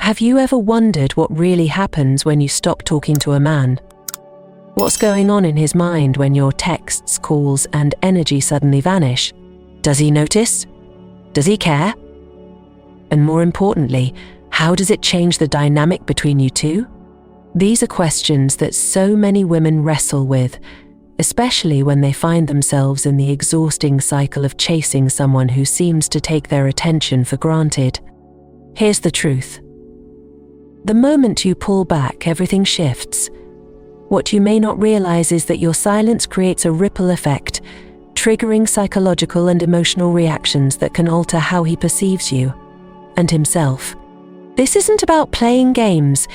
Have you ever wondered what really happens when you stop talking to a man? What's going on in his mind when your texts, calls, and energy suddenly vanish? Does he notice? Does he care? And more importantly, how does it change the dynamic between you two? These are questions that so many women wrestle with, especially when they find themselves in the exhausting cycle of chasing someone who seems to take their attention for granted. Here's the truth. The moment you pull back, everything shifts. What you may not realize is that your silence creates a ripple effect, triggering psychological and emotional reactions that can alter how he perceives you and himself. This isn't about playing games.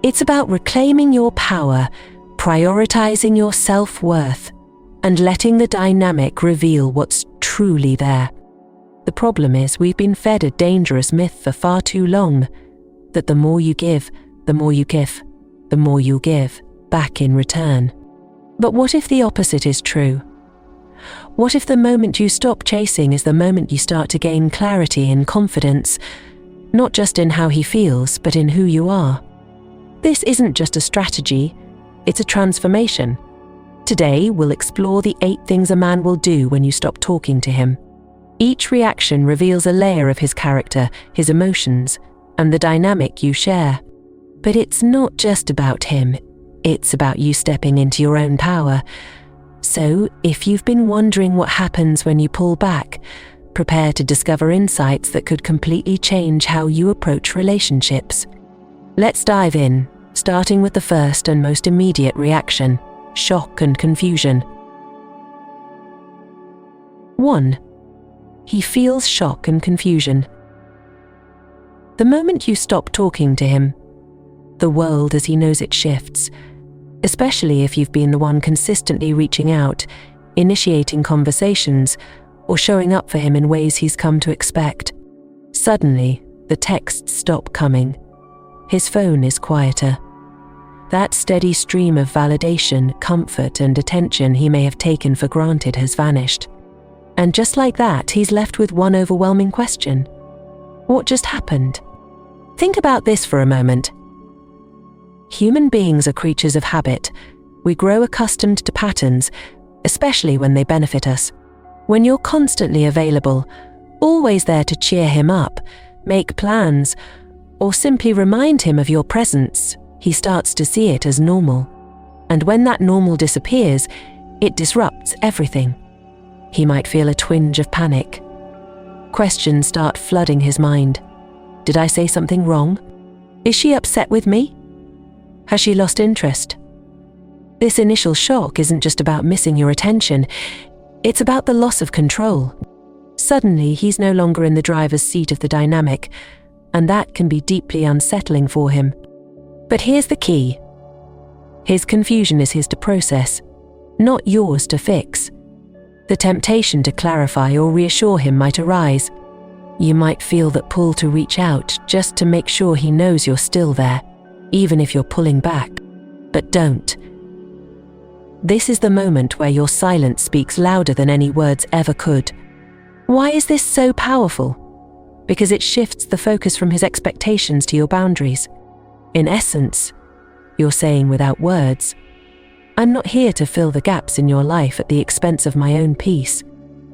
It's about reclaiming your power, prioritizing your self-worth, and letting the dynamic reveal what's truly there. The problem is we've been fed a dangerous myth for far too long, that the more you give, the more you give, the more you'll give back in return. But what if the opposite is true? What if the moment you stop chasing is the moment you start to gain clarity and confidence, not just in how he feels, but in who you are? This isn't just a strategy, it's a transformation. Today, we'll explore the 8 things a man will do when you stop talking to him. Each reaction reveals a layer of his character, his emotions, and the dynamic you share. But it's not just about him. It's about you stepping into your own power. So, if you've been wondering what happens when you pull back, prepare to discover insights that could completely change how you approach relationships. Let's dive in, starting with the first and most immediate reaction: shock and confusion. 1. He feels shock and confusion. The moment you stop talking to him, the world as he knows it shifts, especially if you've been the one consistently reaching out, initiating conversations, or showing up for him in ways he's come to expect. Suddenly, the texts stop coming. His phone is quieter. That steady stream of validation, comfort, and attention he may have taken for granted has vanished. And just like that, he's left with one overwhelming question. What just happened? Think about this for a moment. Human beings are creatures of habit. We grow accustomed to patterns, especially when they benefit us. When you're constantly available, always there to cheer him up, make plans, or simply remind him of your presence, he starts to see it as normal. And when that normal disappears, it disrupts everything. He might feel a twinge of panic. Questions start flooding his mind. Did I say something wrong? Is she upset with me? Has she lost interest? This initial shock isn't just about missing your attention, it's about the loss of control. Suddenly, he's no longer in the driver's seat of the dynamic, and that can be deeply unsettling for him. But here's the key. His confusion is his to process, not yours to fix. The temptation to clarify or reassure him might arise. You might feel that pull to reach out just to make sure he knows you're still there, even if you're pulling back. But don't. This is the moment where your silence speaks louder than any words ever could. Why is this so powerful? Because it shifts the focus from his expectations to your boundaries. In essence, you're saying without words, I'm not here to fill the gaps in your life at the expense of my own peace.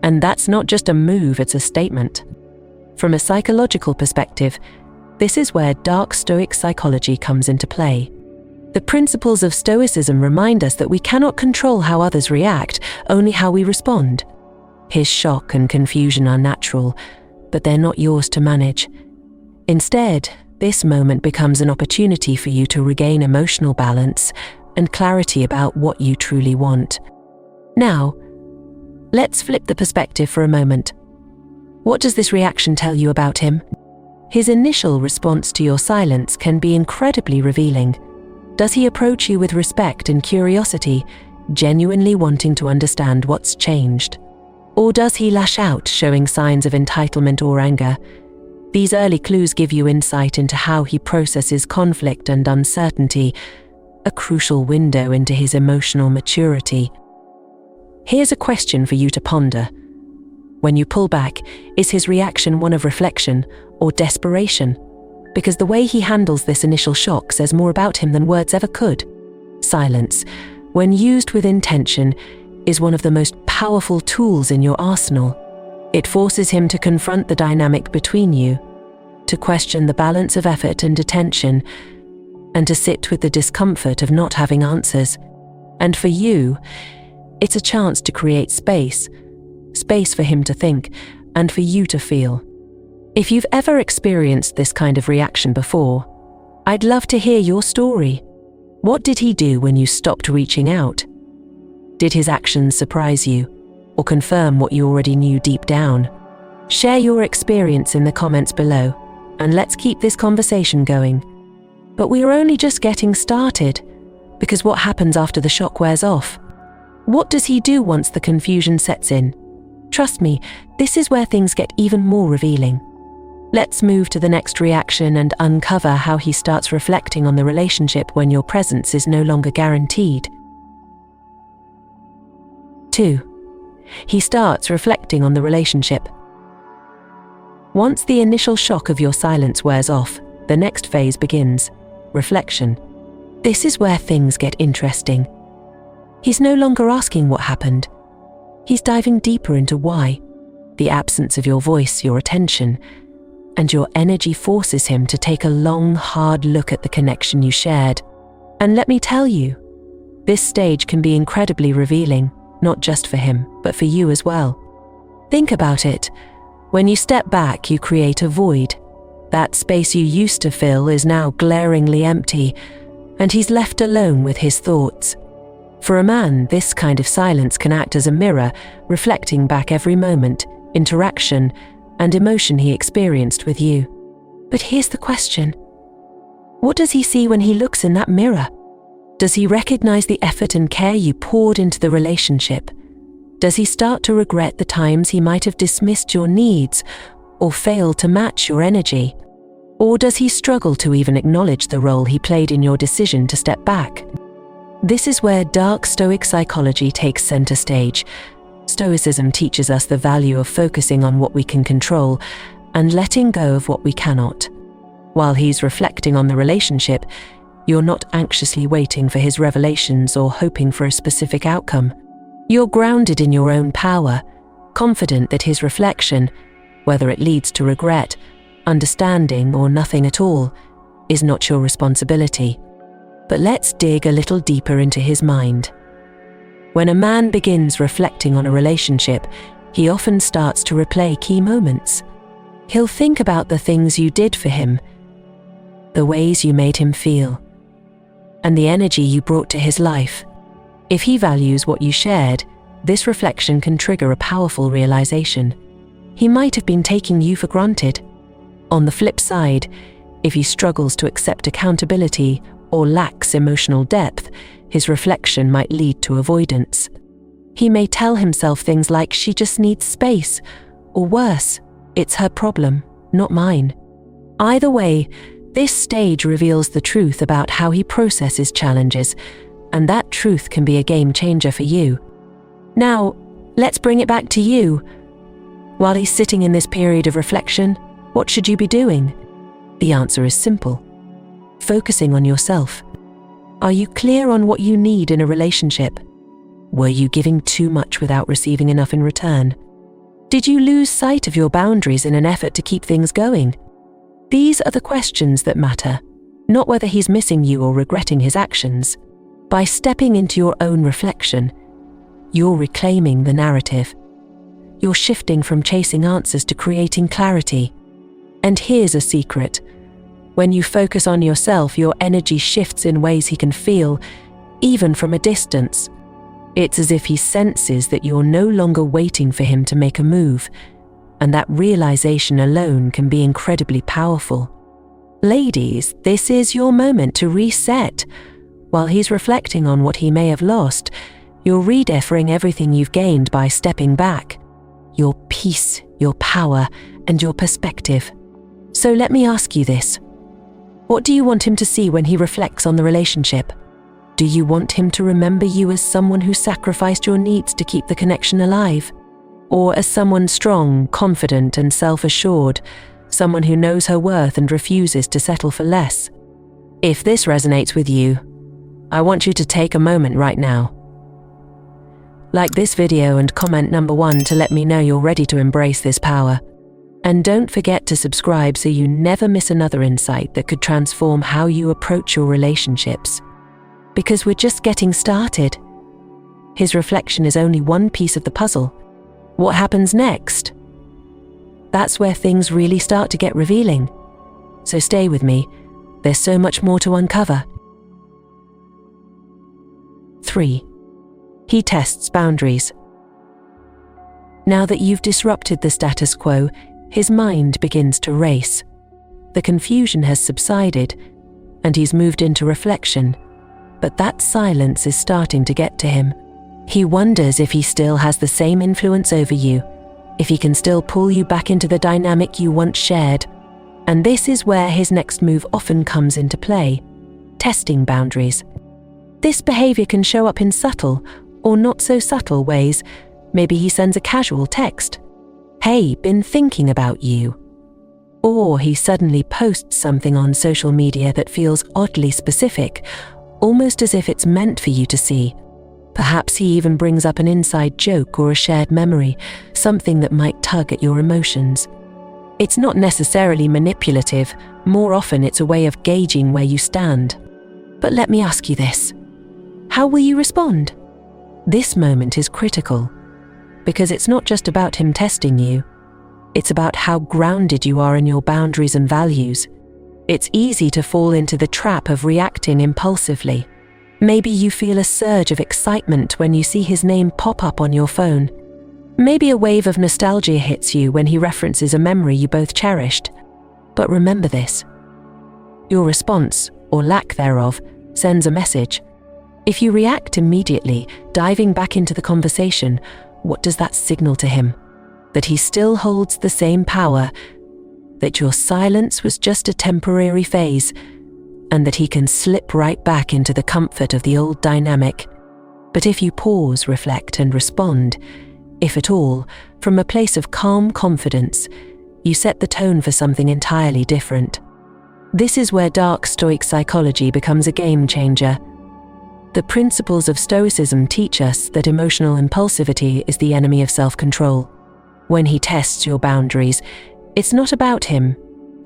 And that's not just a move, it's a statement. From a psychological perspective, this is where Dark Stoic Psychology comes into play. The principles of Stoicism remind us that we cannot control how others react, only how we respond. His shock and confusion are natural, but they're not yours to manage. Instead, this moment becomes an opportunity for you to regain emotional balance and clarity about what you truly want. Now, let's flip the perspective for a moment. What does this reaction tell you about him? His initial response to your silence can be incredibly revealing. Does he approach you with respect and curiosity, genuinely wanting to understand what's changed? Or does he lash out, showing signs of entitlement or anger? These early clues give you insight into how he processes conflict and uncertainty, a crucial window into his emotional maturity. Here's a question for you to ponder. When you pull back, is his reaction one of reflection or desperation? because the way he handles this initial shock says more about him than words ever could. Silence, when used with intention, is one of the most powerful tools in your arsenal. It forces him to confront the dynamic between you, to question the balance of effort and attention, and to sit with the discomfort of not having answers. And for you, it's a chance to create space for him to think, and for you to feel. If you've ever experienced this kind of reaction before, I'd love to hear your story. What did he do when you stopped reaching out? Did his actions surprise you, or confirm what you already knew deep down? Share your experience in the comments below, and let's keep this conversation going. But we are only just getting started, because what happens after the shock wears off? What does he do once the confusion sets in? Trust me, this is where things get even more revealing. Let's move to the next reaction and uncover how he starts reflecting on the relationship when your presence is no longer guaranteed. 2. He starts reflecting on the relationship. Once the initial shock of your silence wears off, the next phase begins: reflection. This is where things get interesting. He's no longer asking what happened. He's diving deeper into why. The absence of your voice, your attention, and your energy forces him to take a long, hard look at the connection you shared. And let me tell you, this stage can be incredibly revealing, not just for him, but for you as well. Think about it. When you step back, you create a void. That space you used to fill is now glaringly empty, and he's left alone with his thoughts. For a man, this kind of silence can act as a mirror, reflecting back every moment, interaction, and emotion he experienced with you. But here's the question. What does he see when he looks in that mirror? Does he recognize the effort and care you poured into the relationship? Does he start to regret the times he might have dismissed your needs or failed to match your energy? Or does he struggle to even acknowledge the role he played in your decision to step back? This is where Dark Stoic Psychology takes center stage. Stoicism teaches us the value of focusing on what we can control and letting go of what we cannot. While he's reflecting on the relationship, you're not anxiously waiting for his revelations or hoping for a specific outcome. You're grounded in your own power, confident that his reflection, whether it leads to regret, understanding, or nothing at all, is not your responsibility. But let's dig a little deeper into his mind. When a man begins reflecting on a relationship, he often starts to replay key moments. He'll think about the things you did for him, the ways you made him feel, and the energy you brought to his life. If he values what you shared, this reflection can trigger a powerful realization. He might have been taking you for granted. On the flip side, if he struggles to accept accountability or lacks emotional depth, his reflection might lead to avoidance. He may tell himself things like, "She just needs space," or worse, "It's her problem, not mine." Either way, this stage reveals the truth about how he processes challenges, and that truth can be a game changer for you. Now, let's bring it back to you. While he's sitting in this period of reflection, what should you be doing? The answer is simple. Focusing on yourself. Are you clear on what you need in a relationship? Were you giving too much without receiving enough in return? Did you lose sight of your boundaries in an effort to keep things going? These are the questions that matter, not whether he's missing you or regretting his actions. By stepping into your own reflection, you're reclaiming the narrative. You're shifting from chasing answers to creating clarity. And here's a secret. When you focus on yourself, your energy shifts in ways he can feel, even from a distance. It's as if he senses that you're no longer waiting for him to make a move, and that realization alone can be incredibly powerful. Ladies, this is your moment to reset. While he's reflecting on what he may have lost, you're redefining everything you've gained by stepping back. Your peace, your power, and your perspective. So let me ask you this. What do you want him to see when he reflects on the relationship? Do you want him to remember you as someone who sacrificed your needs to keep the connection alive? Or as someone strong, confident, and self-assured, someone who knows her worth and refuses to settle for less. If this resonates with you, I want you to take a moment right now. Like this video and comment number 1 to let me know you're ready to embrace this power. And don't forget to subscribe so you never miss another insight that could transform how you approach your relationships. Because we're just getting started. His reflection is only one piece of the puzzle. What happens next? That's where things really start to get revealing. So stay with me. There's so much more to uncover. 3. He tests boundaries. Now that you've disrupted the status quo, his mind begins to race. The confusion has subsided, and he's moved into reflection. But that silence is starting to get to him. He wonders if he still has the same influence over you, if he can still pull you back into the dynamic you once shared. And this is where his next move often comes into play: testing boundaries. This behavior can show up in subtle or not so subtle ways. Maybe he sends a casual text, "Hey, been thinking about you." Or he suddenly posts something on social media that feels oddly specific, almost as if it's meant for you to see. Perhaps he even brings up an inside joke or a shared memory, something that might tug at your emotions. It's not necessarily manipulative. More often it's a way of gauging where you stand. But let me ask you this. How will you respond? This moment is critical, because it's not just about him testing you. It's about how grounded you are in your boundaries and values. It's easy to fall into the trap of reacting impulsively. Maybe you feel a surge of excitement when you see his name pop up on your phone. Maybe a wave of nostalgia hits you when he references a memory you both cherished. But remember this: your response, or lack thereof, sends a message. If you react immediately, diving back into the conversation, what does that signal to him? That he still holds the same power, that your silence was just a temporary phase, and that he can slip right back into the comfort of the old dynamic. But if you pause, reflect, and respond, if at all, from a place of calm confidence, you set the tone for something entirely different. This is where Dark Stoic Psychology becomes a game changer. The principles of Stoicism teach us that emotional impulsivity is the enemy of self-control. When he tests your boundaries, it's not about him.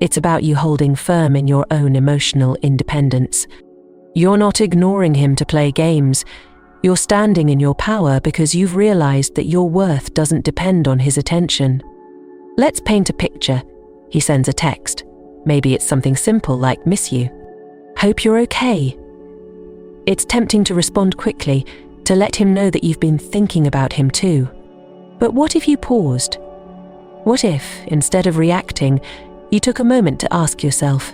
It's about you holding firm in your own emotional independence. You're not ignoring him to play games. You're standing in your power because you've realized that your worth doesn't depend on his attention. Let's paint a picture. He sends a text. Maybe it's something simple like "miss you." "Hope you're okay." It's tempting to respond quickly, to let him know that you've been thinking about him too. But what if you paused? What if, instead of reacting, you took a moment to ask yourself,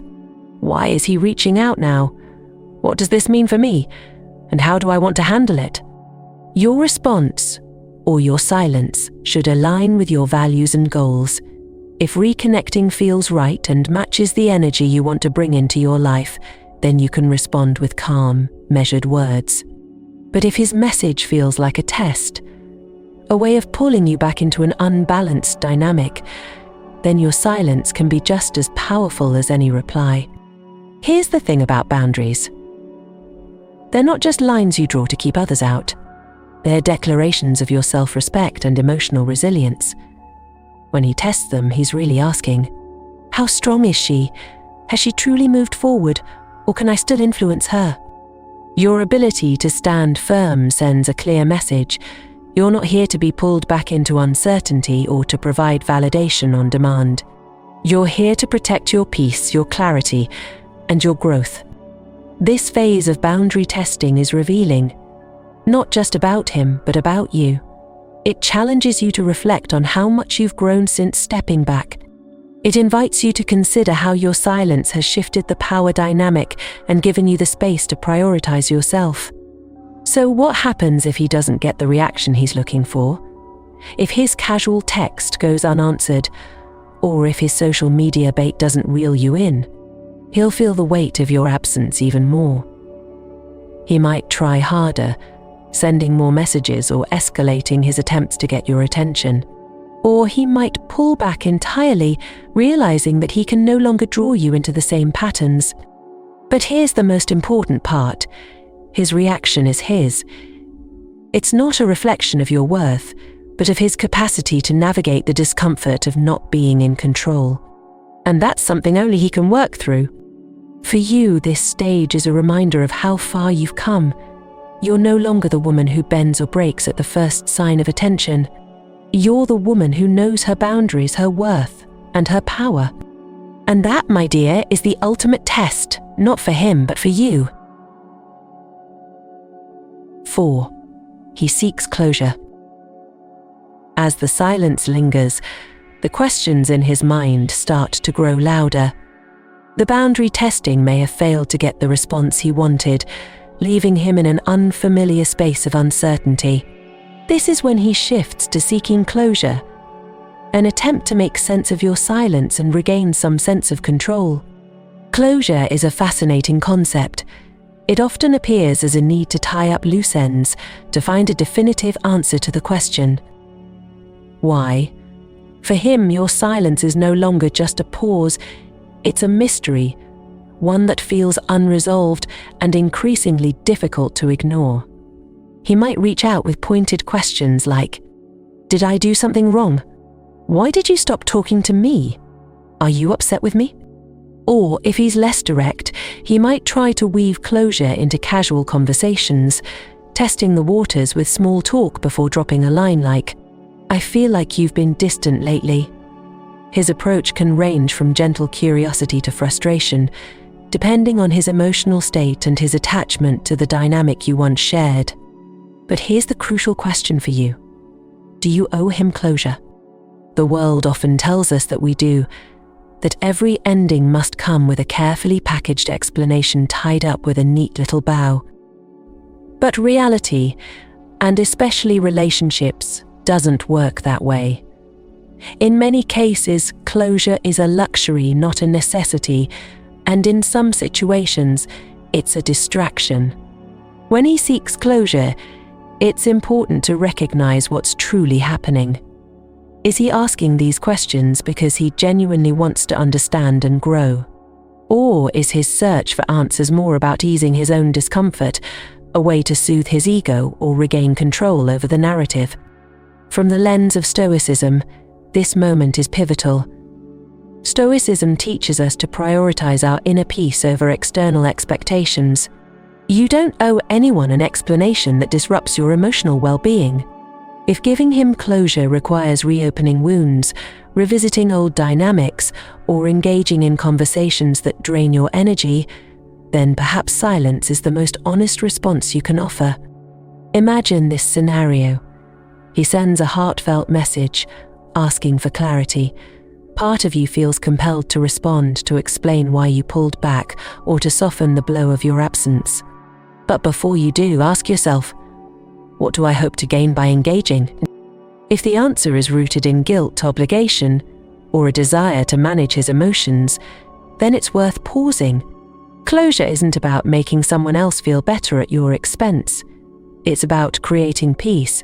why is he reaching out now? What does this mean for me? And how do I want to handle it? Your response, or your silence, should align with your values and goals. If reconnecting feels right and matches the energy you want to bring into your life, then you can respond with calm, measured words. But if his message feels like a test, a way of pulling you back into an unbalanced dynamic, then your silence can be just as powerful as any reply. Here's the thing about boundaries. They're not just lines you draw to keep others out. They're declarations of your self-respect and emotional resilience. When he tests them, he's really asking, how strong is she? Has she truly moved forward? Or can I still influence her? Your ability to stand firm sends a clear message. You're not here to be pulled back into uncertainty or to provide validation on demand. You're here to protect your peace, your clarity, and your growth. This phase of boundary testing is revealing, not just about him, but about you. It challenges you to reflect on how much you've grown since stepping back. It invites you to consider how your silence has shifted the power dynamic and given you the space to prioritize yourself. So what happens if he doesn't get the reaction he's looking for? If his casual text goes unanswered, or if his social media bait doesn't reel you in, he'll feel the weight of your absence even more. He might try harder, sending more messages or escalating his attempts to get your attention. Or he might pull back entirely, realizing that he can no longer draw you into the same patterns. But here's the most important part. His reaction is his. It's not a reflection of your worth, but of his capacity to navigate the discomfort of not being in control. And that's something only he can work through. For you, this stage is a reminder of how far you've come. You're no longer the woman who bends or breaks at the first sign of attention. You're the woman who knows her boundaries, her worth, and her power. And that, my dear, is the ultimate test, not for him, but for you. 4. He seeks closure. As the silence lingers, the questions in his mind start to grow louder. The boundary testing may have failed to get the response he wanted, leaving him in an unfamiliar space of uncertainty. This is when he shifts to seeking closure, an attempt to make sense of your silence and regain some sense of control. Closure is a fascinating concept. It often appears as a need to tie up loose ends, to find a definitive answer to the question. Why? For him, your silence is no longer just a pause, it's a mystery, one that feels unresolved and increasingly difficult to ignore. He might reach out with pointed questions like, "Did I do something wrong? Why did you stop talking to me? Are you upset with me?" Or, if he's less direct, he might try to weave closure into casual conversations, testing the waters with small talk before dropping a line like, "I feel like you've been distant lately." His approach can range from gentle curiosity to frustration, depending on his emotional state and his attachment to the dynamic you once shared. But here's the crucial question for you. Do you owe him closure? The world often tells us that we do, that every ending must come with a carefully packaged explanation tied up with a neat little bow. But reality, and especially relationships, doesn't work that way. In many cases, closure is a luxury, not a necessity, and in some situations, it's a distraction. When he seeks closure, it's important to recognize what's truly happening. Is he asking these questions because he genuinely wants to understand and grow? Or is his search for answers more about easing his own discomfort, a way to soothe his ego or regain control over the narrative? From the lens of Stoicism, this moment is pivotal. Stoicism teaches us to prioritize our inner peace over external expectations. You don't owe anyone an explanation that disrupts your emotional well-being. If giving him closure requires reopening wounds, revisiting old dynamics, or engaging in conversations that drain your energy, then perhaps silence is the most honest response you can offer. Imagine this scenario. He sends a heartfelt message, asking for clarity. Part of you feels compelled to respond, to explain why you pulled back, or to soften the blow of your absence. But before you do, ask yourself, what do I hope to gain by engaging? If the answer is rooted in guilt, obligation, or a desire to manage his emotions, then it's worth pausing. Closure isn't about making someone else feel better at your expense. It's about creating peace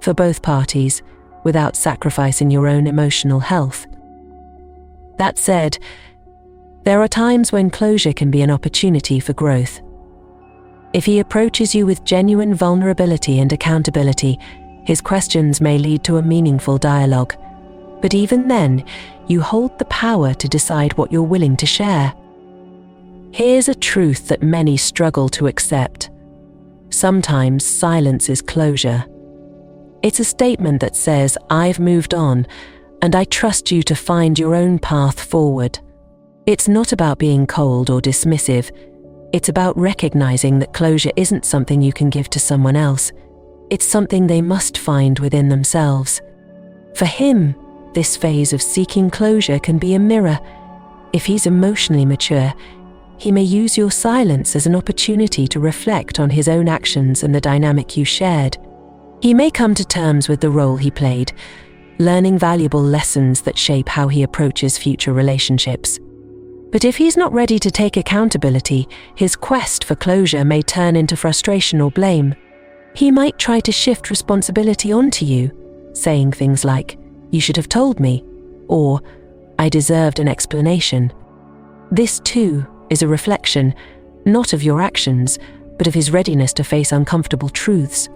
for both parties without sacrificing your own emotional health. That said, there are times when closure can be an opportunity for growth. If he approaches you with genuine vulnerability and accountability, his questions may lead to a meaningful dialogue. But even then, you hold the power to decide what you're willing to share. Here's a truth that many struggle to accept. Sometimes silence is closure. It's a statement that says, "I've moved on, and I trust you to find your own path forward." It's not about being cold or dismissive. It's about recognizing that closure isn't something you can give to someone else. It's something they must find within themselves. For him, this phase of seeking closure can be a mirror. If he's emotionally mature, he may use your silence as an opportunity to reflect on his own actions and the dynamic you shared. He may come to terms with the role he played, learning valuable lessons that shape how he approaches future relationships. But if he's not ready to take accountability, his quest for closure may turn into frustration or blame. He might try to shift responsibility onto you, saying things like, "You should have told me," or "I deserved an explanation." This too is a reflection, not of your actions, but of his readiness to face uncomfortable truths.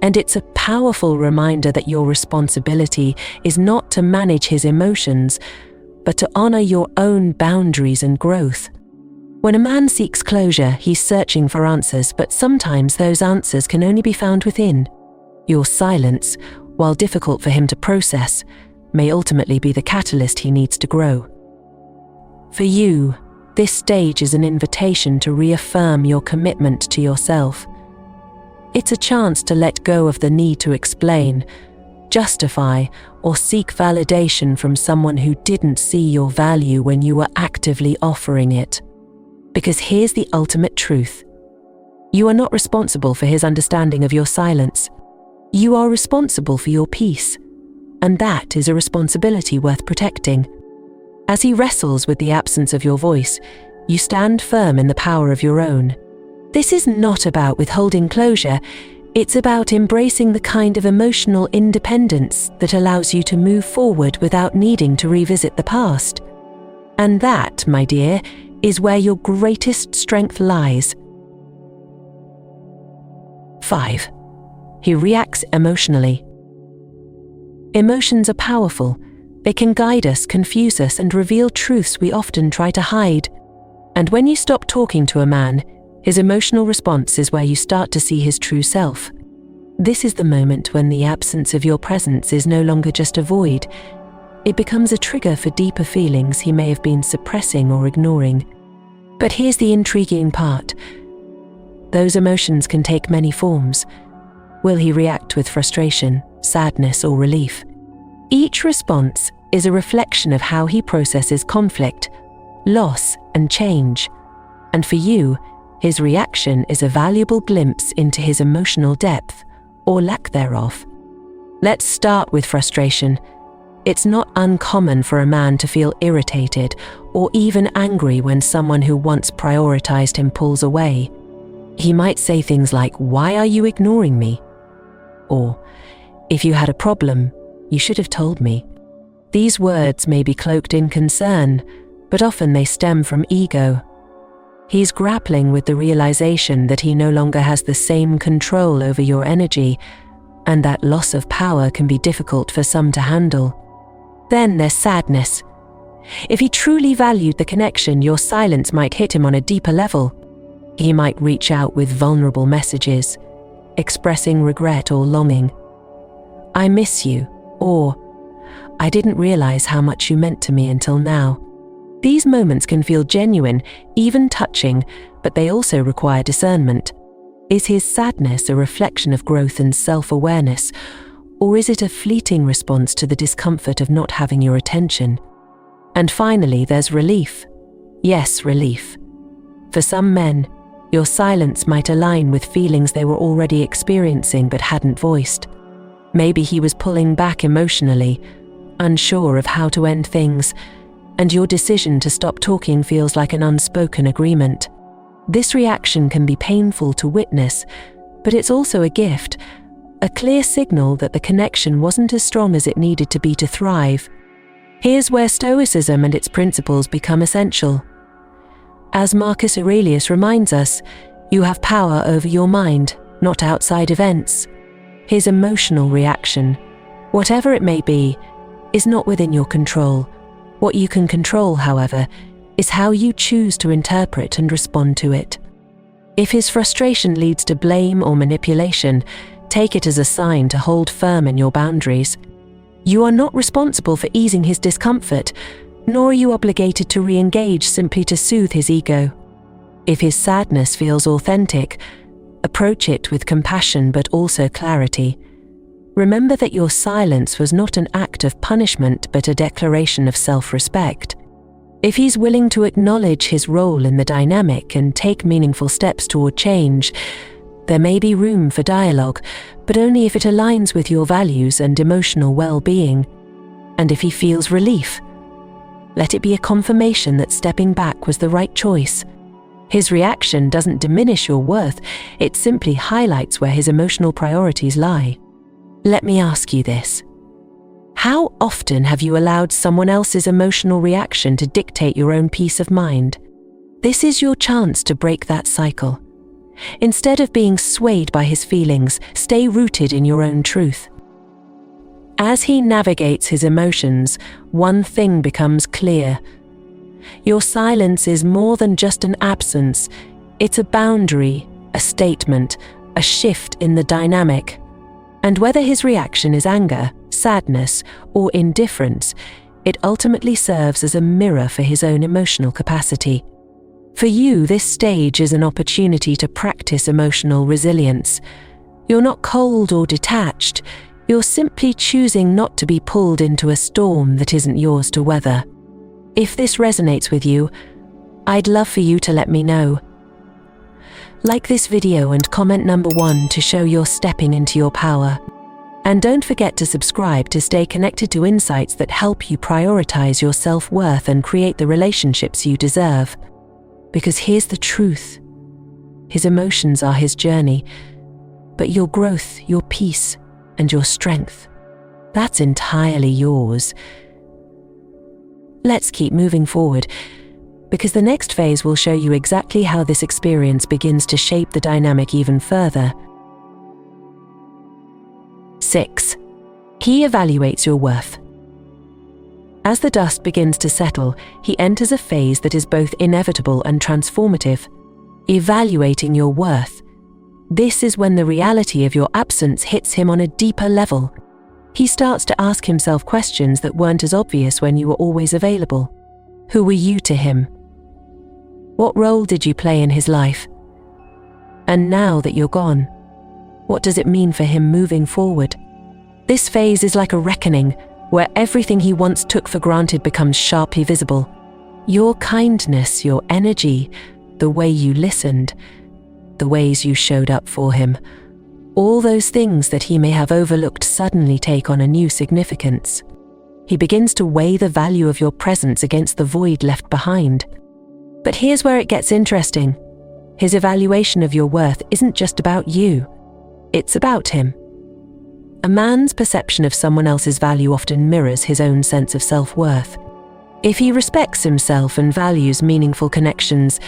And it's a powerful reminder that your responsibility is not to manage his emotions, but to honor your own boundaries and growth. When a man seeks closure, he's searching for answers, but sometimes those answers can only be found within. Your silence, while difficult for him to process, may ultimately be the catalyst he needs to grow. For you, this stage is an invitation to reaffirm your commitment to yourself. It's a chance to let go of the need to explain, justify, or seek validation from someone who didn't see your value when you were actively offering it. Because here's the ultimate truth. You are not responsible for his understanding of your silence. You are responsible for your peace, and that is a responsibility worth protecting. As he wrestles with the absence of your voice, you stand firm in the power of your own. This is not about withholding closure, it's about embracing the kind of emotional independence that allows you to move forward without needing to revisit the past. And that, my dear, is where your greatest strength lies. 5. He reacts emotionally. Emotions are powerful. They can guide us, confuse us, and reveal truths we often try to hide. And when you stop talking to a man, his emotional response is where you start to see his true self. This is the moment when the absence of your presence is no longer just a void. It becomes a trigger for deeper feelings he may have been suppressing or ignoring. But here's the intriguing part. Those emotions can take many forms. Will he react with frustration, sadness, or relief? Each response is a reflection of how he processes conflict, loss, and change. And for you, his reaction is a valuable glimpse into his emotional depth, or lack thereof. Let's start with frustration. It's not uncommon for a man to feel irritated or even angry when someone who once prioritized him pulls away. He might say things like, "Why are you ignoring me?" Or, "If you had a problem, you should have told me." These words may be cloaked in concern, but often they stem from ego. He's grappling with the realization that he no longer has the same control over your energy, and that loss of power can be difficult for some to handle. Then there's sadness. If he truly valued the connection, your silence might hit him on a deeper level. He might reach out with vulnerable messages, expressing regret or longing. "I miss you," or "I didn't realize how much you meant to me until now." These moments can feel genuine, even touching, but they also require discernment. Is his sadness a reflection of growth and self-awareness, or is it a fleeting response to the discomfort of not having your attention? And finally, there's relief. Yes, relief. For some men, your silence might align with feelings they were already experiencing but hadn't voiced. Maybe he was pulling back emotionally, unsure of how to end things, and your decision to stop talking feels like an unspoken agreement. This reaction can be painful to witness, but it's also a gift, a clear signal that the connection wasn't as strong as it needed to be to thrive. Here's where Stoicism and its principles become essential. As Marcus Aurelius reminds us, you have power over your mind, not outside events. His emotional reaction, whatever it may be, is not within your control. What you can control, however, is how you choose to interpret and respond to it. If his frustration leads to blame or manipulation, take it as a sign to hold firm in your boundaries. You are not responsible for easing his discomfort, nor are you obligated to re-engage simply to soothe his ego. If his sadness feels authentic, approach it with compassion but also clarity. Remember that your silence was not an act of punishment but a declaration of self-respect. If he's willing to acknowledge his role in the dynamic and take meaningful steps toward change, there may be room for dialogue, but only if it aligns with your values and emotional well-being. And if he feels relief, let it be a confirmation that stepping back was the right choice. His reaction doesn't diminish your worth, it simply highlights where his emotional priorities lie. Let me ask you this. How often have you allowed someone else's emotional reaction to dictate your own peace of mind? This is your chance to break that cycle. Instead of being swayed by his feelings, stay rooted in your own truth. As he navigates his emotions, one thing becomes clear. Your silence is more than just an absence. It's a boundary, a statement, a shift in the dynamic. And whether his reaction is anger, sadness, or indifference, it ultimately serves as a mirror for his own emotional capacity. For you, this stage is an opportunity to practice emotional resilience. You're not cold or detached. You're simply choosing not to be pulled into a storm that isn't yours to weather. If this resonates with you, I'd love for you to let me know. Like this video and comment number 1 to show you're stepping into your power. And don't forget to subscribe to stay connected to insights that help you prioritize your self-worth and create the relationships you deserve. Because here's the truth. His emotions are his journey, but your growth, your peace, and your strength, that's entirely yours. Let's keep moving forward, because the next phase will show you exactly how this experience begins to shape the dynamic even further. 6. He evaluates your worth. As the dust begins to settle, he enters a phase that is both inevitable and transformative. Evaluating your worth. This is when the reality of your absence hits him on a deeper level. He starts to ask himself questions that weren't as obvious when you were always available. Who were you to him? What role did you play in his life? And now that you're gone, what does it mean for him moving forward? This phase is like a reckoning, where everything he once took for granted becomes sharply visible. Your kindness, your energy, the way you listened, the ways you showed up for him, all those things that he may have overlooked suddenly take on a new significance. He begins to weigh the value of your presence against the void left behind. But here's where it gets interesting. His evaluation of your worth isn't just about you, it's about him. A man's perception of someone else's value often mirrors his own sense of self-worth. If he respects himself and values meaningful connections,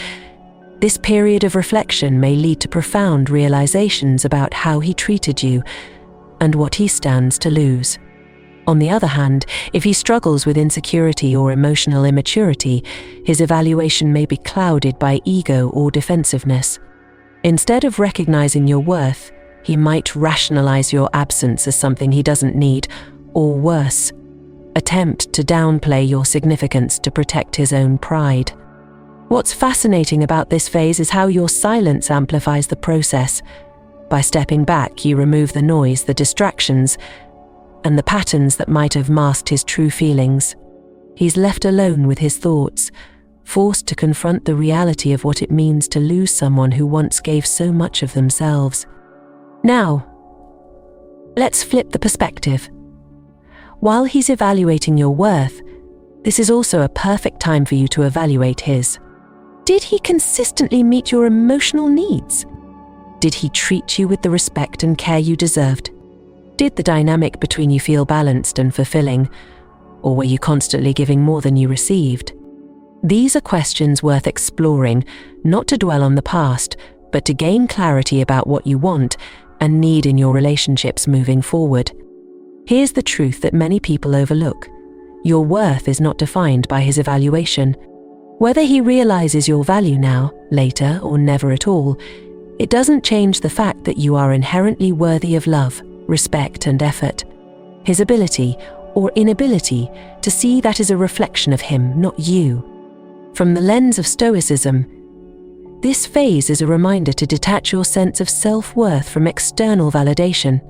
this period of reflection may lead to profound realizations about how he treated you and what he stands to lose. On the other hand, if he struggles with insecurity or emotional immaturity, his evaluation may be clouded by ego or defensiveness. Instead of recognizing your worth, he might rationalize your absence as something he doesn't need, or worse, attempt to downplay your significance to protect his own pride. What's fascinating about this phase is how your silence amplifies the process. By stepping back, you remove the noise, the distractions, and the patterns that might have masked his true feelings. He's left alone with his thoughts, forced to confront the reality of what it means to lose someone who once gave so much of themselves. Now, let's flip the perspective. While he's evaluating your worth, this is also a perfect time for you to evaluate his. Did he consistently meet your emotional needs? Did he treat you with the respect and care you deserved? Did the dynamic between you feel balanced and fulfilling, or were you constantly giving more than you received? These are questions worth exploring, not to dwell on the past, but to gain clarity about what you want and need in your relationships moving forward. Here's the truth that many people overlook. Your worth is not defined by his evaluation. Whether he realizes your value now, later, or never at all, it doesn't change the fact that you are inherently worthy of love, respect, and effort. His ability, or inability, to see that is a reflection of him, not you. From the lens of Stoicism, this phase is a reminder to detach your sense of self-worth from external validation.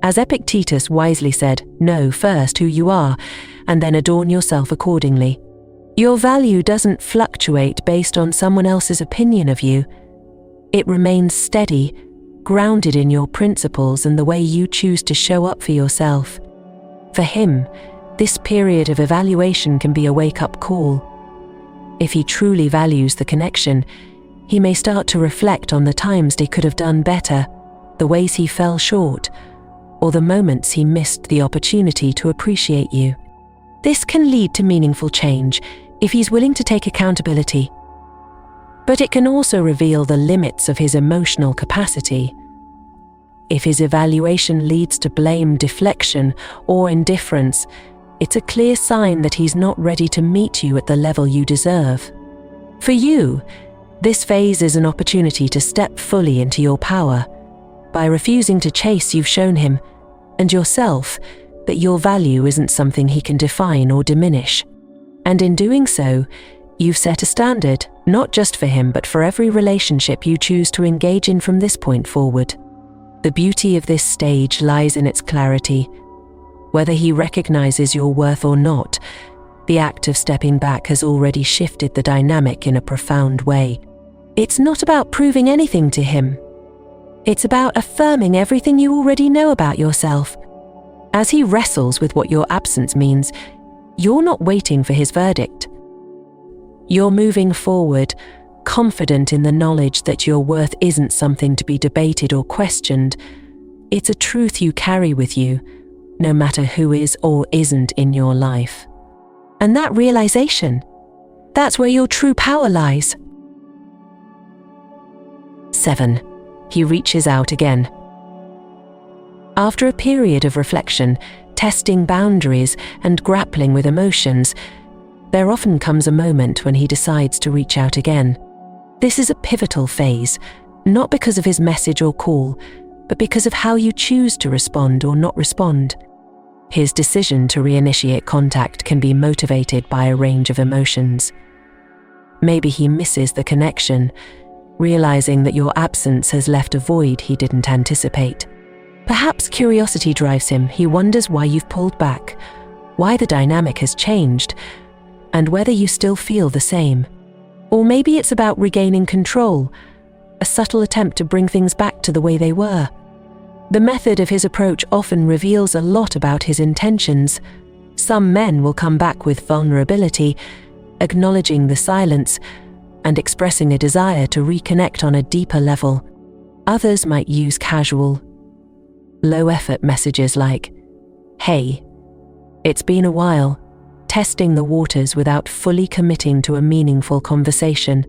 As Epictetus wisely said, know first who you are, and then adorn yourself accordingly. Your value doesn't fluctuate based on someone else's opinion of you. It remains steady, grounded in your principles and the way you choose to show up for yourself. For him, this period of evaluation can be a wake-up call. If he truly values the connection, he may start to reflect on the times they could have done better, the ways he fell short, or the moments he missed the opportunity to appreciate you. This can lead to meaningful change if he's willing to take accountability. But it can also reveal the limits of his emotional capacity. If his evaluation leads to blame, deflection, or indifference, it's a clear sign that he's not ready to meet you at the level you deserve. For you, this phase is an opportunity to step fully into your power. By refusing to chase, you've shown him, and yourself, that your value isn't something he can define or diminish. And in doing so, you've set a standard, not just for him, but for every relationship you choose to engage in from this point forward. The beauty of this stage lies in its clarity. Whether he recognizes your worth or not, the act of stepping back has already shifted the dynamic in a profound way. It's not about proving anything to him. It's about affirming everything you already know about yourself. As he wrestles with what your absence means, you're not waiting for his verdict. You're moving forward, confident in the knowledge that your worth isn't something to be debated or questioned. It's a truth you carry with you, no matter who is or isn't in your life. And that realization, that's where your true power lies. 7. He reaches out again. After a period of reflection, testing boundaries, and grappling with emotions, there often comes a moment when he decides to reach out again. This is a pivotal phase, not because of his message or call, but because of how you choose to respond or not respond. His decision to reinitiate contact can be motivated by a range of emotions. Maybe he misses the connection, realizing that your absence has left a void he didn't anticipate. Perhaps curiosity drives him. He wonders why you've pulled back, why the dynamic has changed, and whether you still feel the same. Or maybe it's about regaining control, a subtle attempt to bring things back to the way they were. The method of his approach often reveals a lot about his intentions. Some men will come back with vulnerability, acknowledging the silence and expressing a desire to reconnect on a deeper level. Others might use casual, low-effort messages like, "Hey, it's been a while," testing the waters without fully committing to a meaningful conversation.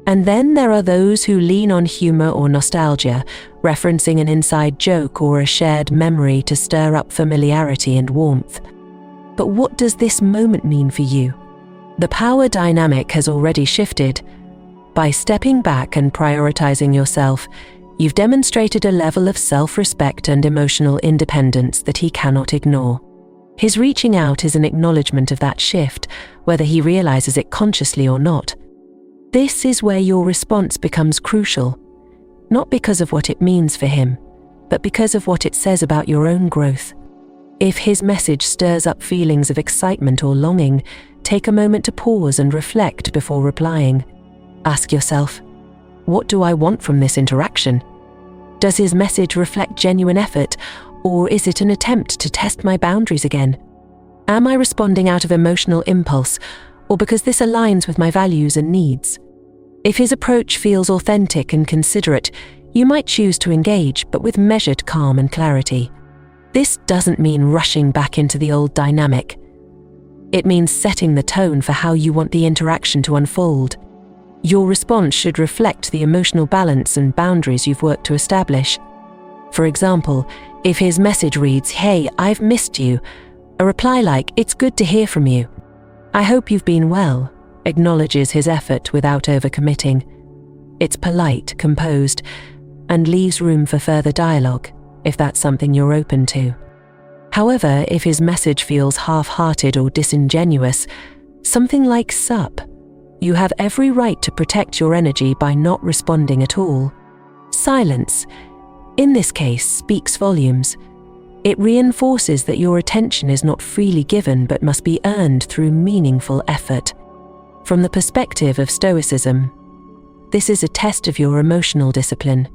And then there are those who lean on humor or nostalgia, referencing an inside joke or a shared memory to stir up familiarity and warmth. But what does this moment mean for you? The power dynamic has already shifted. By stepping back and prioritizing yourself, you've demonstrated a level of self-respect and emotional independence that he cannot ignore. His reaching out is an acknowledgement of that shift, whether he realizes it consciously or not. This is where your response becomes crucial, not because of what it means for him, but because of what it says about your own growth. If his message stirs up feelings of excitement or longing, take a moment to pause and reflect before replying. Ask yourself, what do I want from this interaction? Does his message reflect genuine effort, or is it an attempt to test my boundaries again? Am I responding out of emotional impulse, or because this aligns with my values and needs? If his approach feels authentic and considerate, you might choose to engage, but with measured calm and clarity. This doesn't mean rushing back into the old dynamic. It means setting the tone for how you want the interaction to unfold. Your response should reflect the emotional balance and boundaries you've worked to establish. For example, if his message reads, "Hey, I've missed you," a reply like, "It's good to hear from you. I hope you've been well," acknowledges his effort without overcommitting. It's polite, composed, and leaves room for further dialogue, if that's something you're open to. However, if his message feels half-hearted or disingenuous, something like "Sup," you have every right to protect your energy by not responding at all. Silence, in this case, speaks volumes. It reinforces that your attention is not freely given but must be earned through meaningful effort. From the perspective of Stoicism, this is a test of your emotional discipline.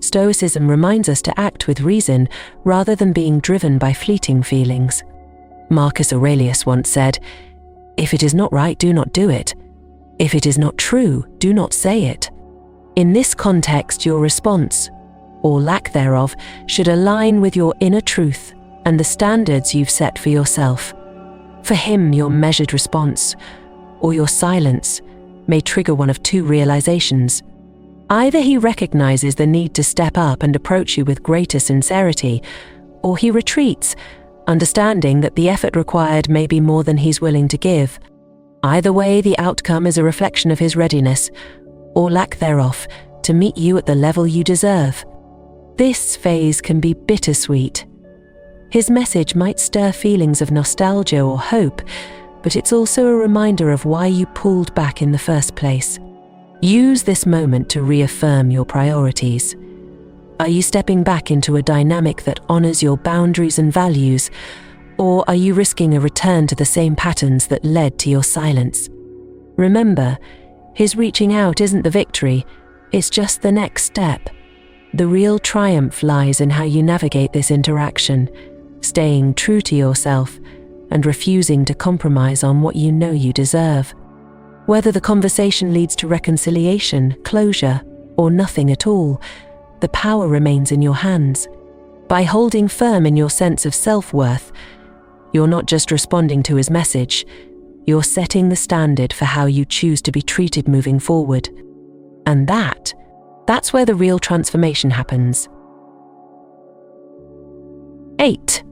Stoicism reminds us to act with reason rather than being driven by fleeting feelings. Marcus Aurelius once said, "If it is not right, do not do it. If it is not true, do not say it." In this context, your response, or lack thereof, should align with your inner truth and the standards you've set for yourself. For him, your measured response, or your silence, may trigger one of two realizations. Either he recognizes the need to step up and approach you with greater sincerity, or he retreats, understanding that the effort required may be more than he's willing to give. Either way, the outcome is a reflection of his readiness, or lack thereof, to meet you at the level you deserve. This phase can be bittersweet. His message might stir feelings of nostalgia or hope, but it's also a reminder of why you pulled back in the first place. Use this moment to reaffirm your priorities. Are you stepping back into a dynamic that honors your boundaries and values, or are you risking a return to the same patterns that led to your silence? Remember, his reaching out isn't the victory, it's just the next step. The real triumph lies in how you navigate this interaction, staying true to yourself and refusing to compromise on what you know you deserve. Whether the conversation leads to reconciliation, closure, or nothing at all, the power remains in your hands. By holding firm in your sense of self-worth, you're not just responding to his message, you're setting the standard for how you choose to be treated moving forward. And that's where the real transformation happens. 8.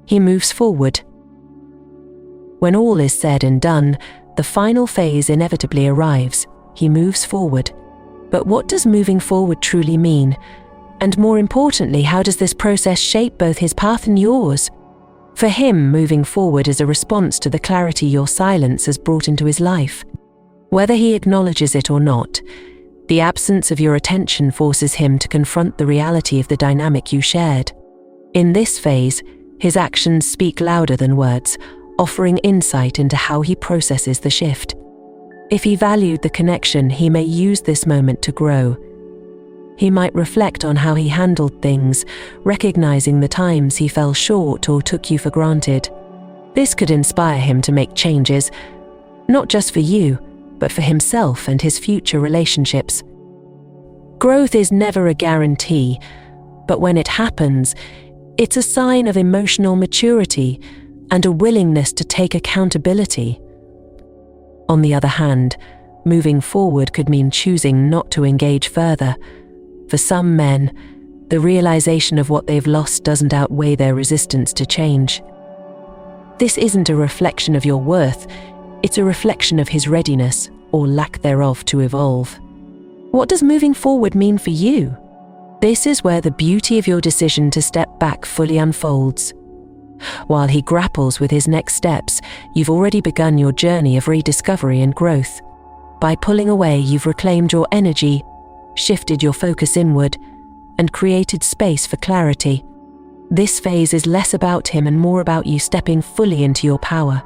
He moves forward. When all is said and done, the final phase inevitably arrives. He moves forward. But what does moving forward truly mean? And more importantly, how does this process shape both his path and yours? For him, moving forward is a response to the clarity your silence has brought into his life. Whether he acknowledges it or not, the absence of your attention forces him to confront the reality of the dynamic you shared. In this phase, his actions speak louder than words, offering insight into how he processes the shift. If he valued the connection, he may use this moment to grow. He might reflect on how he handled things, recognizing the times he fell short or took you for granted. This could inspire him to make changes, not just for you, but for himself and his future relationships. Growth is never a guarantee, but when it happens, it's a sign of emotional maturity and a willingness to take accountability. On the other hand, moving forward could mean choosing not to engage further. For some men, the realization of what they've lost doesn't outweigh their resistance to change. This isn't a reflection of your worth, it's a reflection of his readiness, or lack thereof, to evolve. What does moving forward mean for you? This is where the beauty of your decision to step back fully unfolds. While he grapples with his next steps, you've already begun your journey of rediscovery and growth. By pulling away, you've reclaimed your energy, shifted your focus inward, and created space for clarity. This phase is less about him and more about you stepping fully into your power.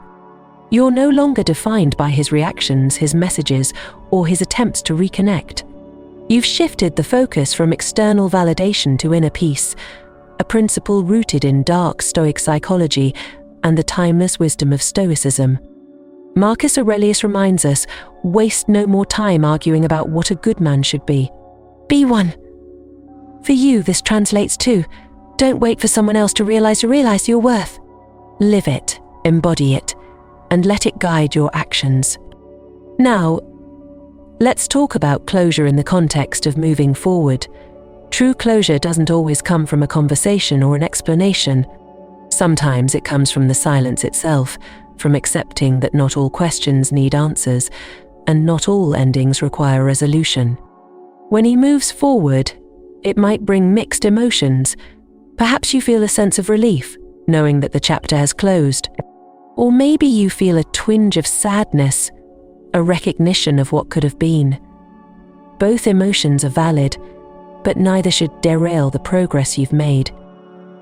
You're no longer defined by his reactions, his messages, or his attempts to reconnect. You've shifted the focus from external validation to inner peace, a principle rooted in Dark Stoic Psychology and the timeless wisdom of Stoicism. Marcus Aurelius reminds us, waste no more time arguing about what a good man should be. Be one. For you, this translates to, don't wait for someone else to realize your worth. Live it, embody it, and let it guide your actions. Now, let's talk about closure in the context of moving forward. True closure doesn't always come from a conversation or an explanation. Sometimes it comes from the silence itself, from accepting that not all questions need answers, and not all endings require resolution. When he moves forward, it might bring mixed emotions. Perhaps you feel a sense of relief, knowing that the chapter has closed. Or maybe you feel a twinge of sadness, a recognition of what could have been. Both emotions are valid, but neither should derail the progress you've made.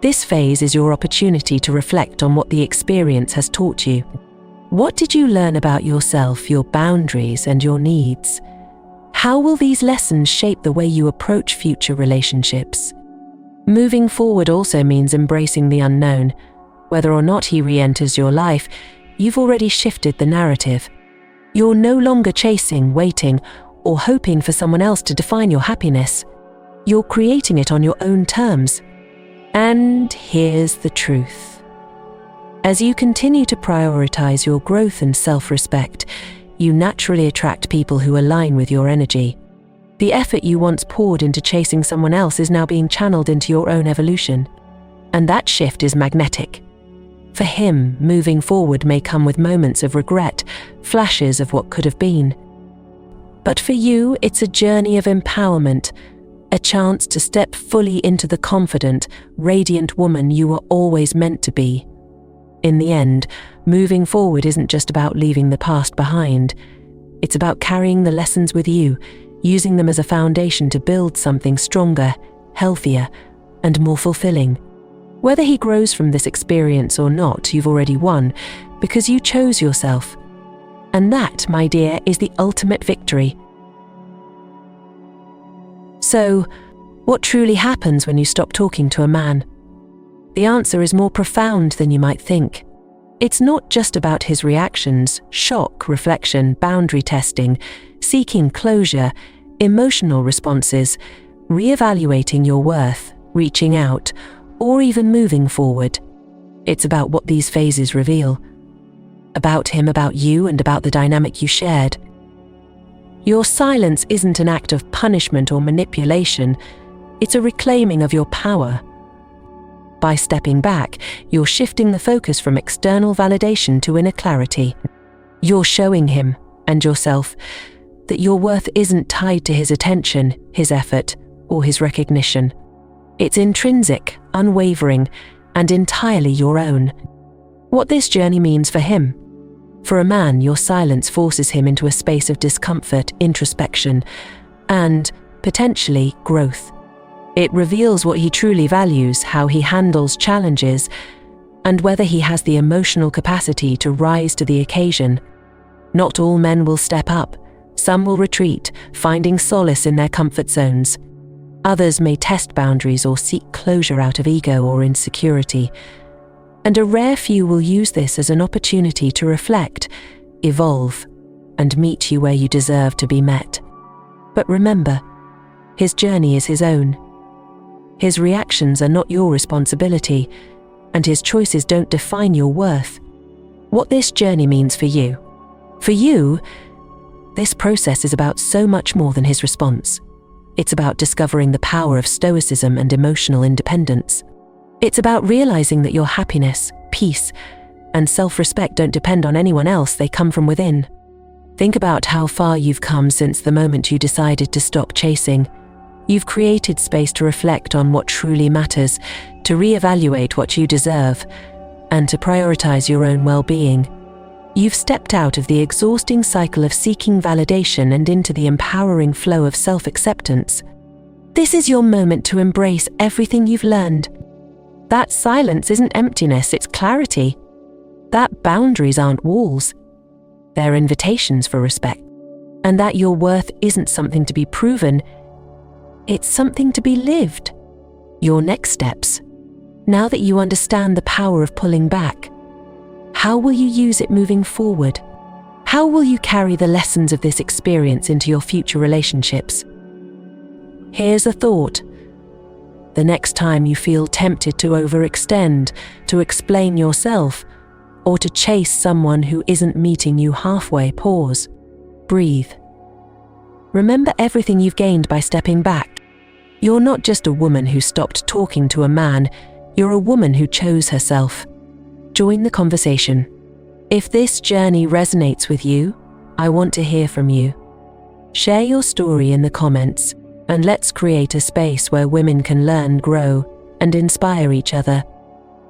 This phase is your opportunity to reflect on what the experience has taught you. What did you learn about yourself, your boundaries, and your needs? How will these lessons shape the way you approach future relationships? Moving forward also means embracing the unknown. Whether or not he re-enters your life, you've already shifted the narrative. You're no longer chasing, waiting, or hoping for someone else to define your happiness. You're creating it on your own terms. And here's the truth. As you continue to prioritize your growth and self-respect, you naturally attract people who align with your energy. The effort you once poured into chasing someone else is now being channeled into your own evolution. And that shift is magnetic. For him, moving forward may come with moments of regret, flashes of what could have been. But for you, it's a journey of empowerment, a chance to step fully into the confident, radiant woman you were always meant to be. In the end, moving forward isn't just about leaving the past behind. It's about carrying the lessons with you, using them as a foundation to build something stronger, healthier, and more fulfilling. Whether he grows from this experience or not, you've already won, because you chose yourself. And that, my dear, is the ultimate victory. So, what truly happens when you stop talking to a man? The answer is more profound than you might think. It's not just about his reactions, shock, reflection, boundary testing, seeking closure, emotional responses, reevaluating your worth, reaching out, or even moving forward. It's about what these phases reveal. About him, about you, and about the dynamic you shared. Your silence isn't an act of punishment or manipulation. It's a reclaiming of your power. By stepping back, you're shifting the focus from external validation to inner clarity. You're showing him, and yourself, that your worth isn't tied to his attention, his effort, or his recognition. It's intrinsic, unwavering, and entirely your own. What this journey means for him. For a man, your silence forces him into a space of discomfort, introspection, and, potentially, growth. It reveals what he truly values, how he handles challenges, and whether he has the emotional capacity to rise to the occasion. Not all men will step up. Some will retreat, finding solace in their comfort zones. Others may test boundaries or seek closure out of ego or insecurity. And a rare few will use this as an opportunity to reflect, evolve, and meet you where you deserve to be met. But remember, his journey is his own. His reactions are not your responsibility, and his choices don't define your worth. What this journey means for you. For you, this process is about so much more than his response. It's about discovering the power of stoicism and emotional independence. It's about realizing that your happiness, peace, and self-respect don't depend on anyone else, they come from within. Think about how far you've come since the moment you decided to stop chasing. You've created space to reflect on what truly matters, to reevaluate what you deserve, and to prioritize your own well-being. You've stepped out of the exhausting cycle of seeking validation and into the empowering flow of self-acceptance. This is your moment to embrace everything you've learned. That silence isn't emptiness, it's clarity. That boundaries aren't walls. They're invitations for respect. And that your worth isn't something to be proven, it's something to be lived. Your next steps. Now that you understand the power of pulling back, how will you use it moving forward? How will you carry the lessons of this experience into your future relationships? Here's a thought. The next time you feel tempted to overextend, to explain yourself, or to chase someone who isn't meeting you halfway, pause. Breathe. Remember everything you've gained by stepping back. You're not just a woman who stopped talking to a man, you're a woman who chose herself. Join the conversation. If this journey resonates with you, I want to hear from you. Share your story in the comments, and let's create a space where women can learn, grow, and inspire each other.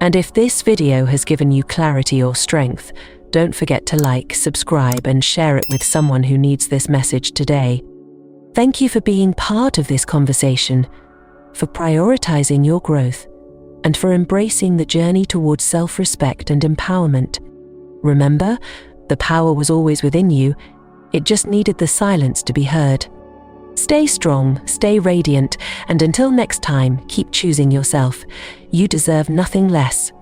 And if this video has given you clarity or strength, don't forget to like, subscribe, and share it with someone who needs this message today. Thank you for being part of this conversation, for prioritizing your growth, and for embracing the journey towards self-respect and empowerment. Remember, the power was always within you, it just needed the silence to be heard. Stay strong, stay radiant, and until next time, keep choosing yourself. You deserve nothing less.